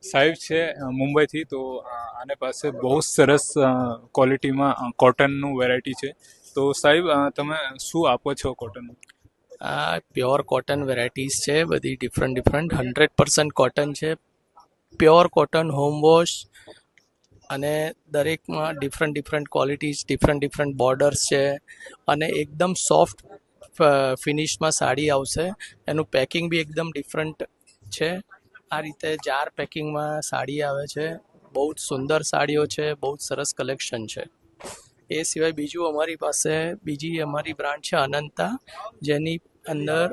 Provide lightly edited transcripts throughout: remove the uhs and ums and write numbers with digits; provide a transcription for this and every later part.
સાહેબ છે મુંબઈથી. તો આને પાસે બહુ સરસ ક્વોલિટીમાં કોટનનું વેરાયટી છે. તો સાહેબ તમે શું આપો છો કોટનનું? આ પ્યોર કોટન વેરાયટીઝ છે, બધી ડિફરન્ટ 100% કોટન છે. પ્યોર કોટન હોમ વોશ, અને દરેકમાં ડિફરન્ટ ક્વોલિટીઝ, ડિફરન્ટ બોર્ડર્સ છે, અને એકદમ સોફ્ટ ફિનિશમાં સાડી આવશે. એનું પેકિંગ બી એકદમ ડિફરન્ટ છે. આ રીતે જાર પેકિંગમાં સાડી આવે છે. બહુ જ સુંદર સાડીઓ છે, બહુ જ સરસ કલેક્શન છે. એ સિવાય બીજું અમારી પાસે બીજી અમારી બ્રાન્ડ છે અનંતા, જેની અંદર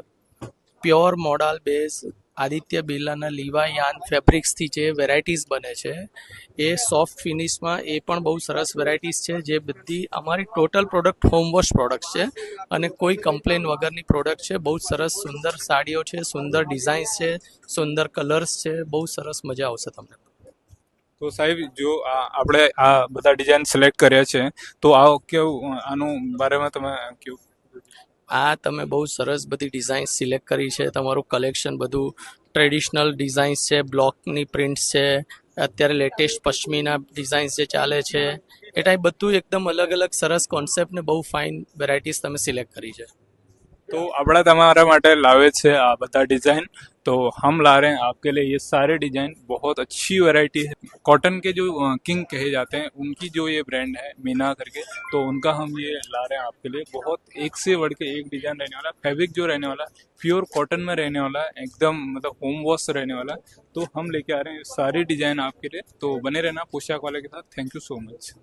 પ્યોર મોડાલ બેઝ આદિત્ય બિરલાના લીવા યાન ફેબ્રિક્સથી જે વેરાયટીઝ બને છે, એ સોફ્ટ ફિનિશમાં એ પણ બહુ સરસ વેરાયટીઝ છે. જે બધી અમારી total product home wash product છે, અને કોઈ કમ્પ્લેન વગરની પ્રોડક્ટ છે. બહુ સરસ સુંદર સાડીઓ છે, સુંદર ડિઝાઇન્સ છે, સુંદર કલર્સ છે. બહુ સરસ મજા આવશે તમને. તો સાહેબ જો આપણે આ બધા ડિઝાઇન સિલેક્ટ કર્યા છે, તો આ કેવું આનું બારેમાં તમે કેવું? આ તમે બહુ સરસ બધી ડિઝાઇન્સ સિલેક્ટ કરી છે. તમારું કલેક્શન બધું ટ્રેડિશનલ ડિઝાઇન્સ છે, બ્લોકની પ્રિન્ટ્સ છે, અત્યારે લેટેસ્ટ પશ્મિના ડિઝાઇન્સ જે ચાલે છે, એ ટાઈપ બધું એકદમ અલગ અલગ સરસ કોન્સેપ્ટ ને બહુ ફાઇન વેરાયટીઝ તમે સિલેક્ટ કરી છે. तो अपना तुम्हारा माटे लावे छे आ बता डिजाइन. तो हम ला रहे हैं आपके लिए ये सारे डिजाइन. बहुत अच्छी वैरायटी है. कॉटन के जो किंग कहे जाते हैं उनकी जो ये ब्रांड है मीना करके, तो उनका हम ये ला रहे हैं आपके लिए. बहुत एक से बढ़ के एक डिजाइन रहने वाला. फैब्रिक जो रहने वाला प्योर कॉटन में रहने वाला, एकदम मतलब होम वॉश रहने वाला. तो हम लेके आ रहे हैं सारी डिजाइन आपके लिए. तो बने रहना पोशाक वाले के साथ. Thank you so much.